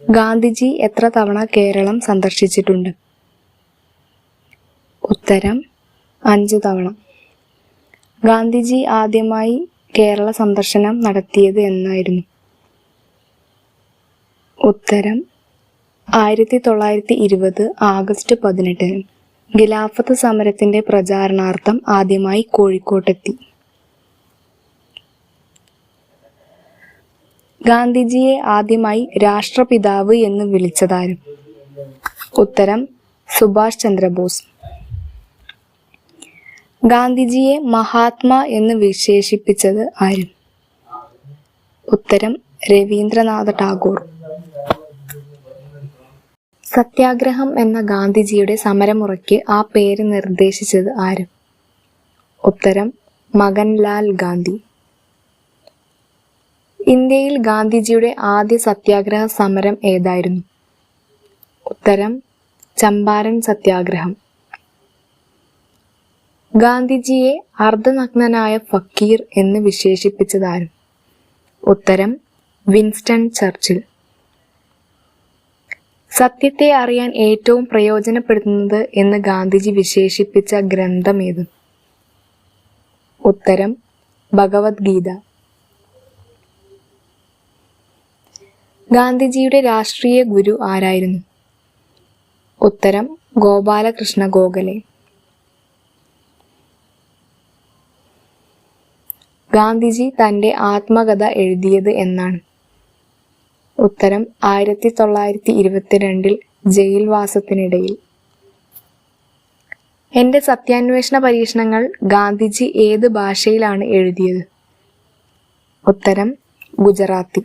ഗാന്ധിജി എത്ര തവണ കേരളം സന്ദർശിച്ചിട്ടുണ്ട്? ഉത്തരം 5 തവണ. ഗാന്ധിജി ആദ്യമായി കേരള സന്ദർശനം നടത്തിയത് എന്നായിരുന്നു? ഉത്തരം 1920 ആഗസ്റ്റ് 18-ന് ഖിലാഫത്ത് സമരത്തിന്റെ പ്രചാരണാർത്ഥം ആദ്യമായി കോഴിക്കോട്ടെത്തി. ഗാന്ധിജിയെ ആദ്യമായി രാഷ്ട്രപിതാവ് എന്ന് വിളിച്ചതാരും? ഉത്തരം സുഭാഷ് ചന്ദ്രബോസ്. ഗാന്ധിജിയെ മഹാത്മാ എന്ന് വിശേഷിപ്പിച്ചത് ആരും? ഉത്തരം രവീന്ദ്രനാഥ ടാഗോർ. സത്യാഗ്രഹം എന്ന ഗാന്ധിജിയുടെ സമരമുറയ്ക്ക് ആ പേര് നിർദ്ദേശിച്ചത് ആരും? ഉത്തരം മകൻലാൽ ഗാന്ധി. ഇന്ത്യയിൽ ഗാന്ധിജിയുടെ ആദ്യ സത്യാഗ്രഹ സമരം ഏതായിരുന്നു? ഉത്തരം ചമ്പാരൻ സത്യാഗ്രഹം. ഗാന്ധിജിയെ അർദ്ധനഗ്നനായ ഫക്കീർ എന്ന് വിശേഷിപ്പിച്ചതാരും? ഉത്തരം വിൻസ്റ്റൺ ചർച്ചിൽ. സത്യത്തെ അറിയാൻ ഏറ്റവും പ്രയോജനപ്പെടുന്നത് എന്ന് ഗാന്ധിജി വിശേഷിപ്പിച്ച ഗ്രന്ഥം ഏത്? ഉത്തരം ഭഗവത്ഗീത. ഗാന്ധിജിയുടെ രാഷ്ട്രീയ ഗുരു ആരായിരുന്നു? ഉത്തരം ഗോപാലകൃഷ്ണ ഗോഖലെ. ഗാന്ധിജി തന്റെ ആത്മകഥ എഴുതിയത് എന്നാണ്? ഉത്തരം 1922 ജയിൽവാസത്തിനിടയിൽ. എന്റെ സത്യാന്വേഷണ പരീക്ഷണങ്ങൾ ഗാന്ധിജി ഏത് ഭാഷയിലാണ് എഴുതിയത്? ഉത്തരം ഗുജറാത്തി.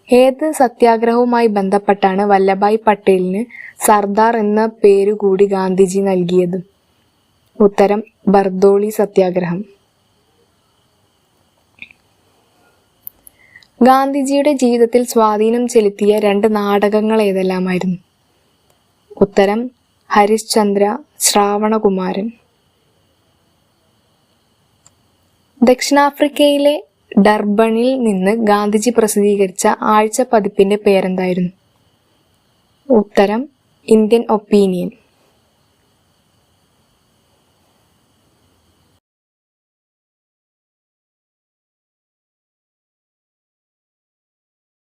ഏത് സത്യാഗ്രഹവുമായി ബന്ധപ്പെട്ടാണ് വല്ലഭായ് പട്ടേലിന് സർദാർ എന്ന പേരുകൂടി ഗാന്ധിജി നൽകിയത്? ഉത്തരം ബർദോളി സത്യാഗ്രഹം. ഗാന്ധിജിയുടെ ജീവിതത്തിൽ സ്വാധീനം ചെലുത്തിയ 2 നാടകങ്ങൾ ഏതെല്ലാമായിരുന്നു? ഉത്തരം ഹരിശ്ചന്ദ്ര, ശ്രാവണകുമാരൻ. ദക്ഷിണാഫ്രിക്കയിലെ ഡർബണിൽ നിന്ന് ഗാന്ധിജി പ്രസിദ്ധീകരിച്ച ആഴ്ച പതിപ്പിന്റെ പേരെന്തായിരുന്നു? ഉത്തരം ഇന്ത്യൻ ഒപ്പീനിയൻ.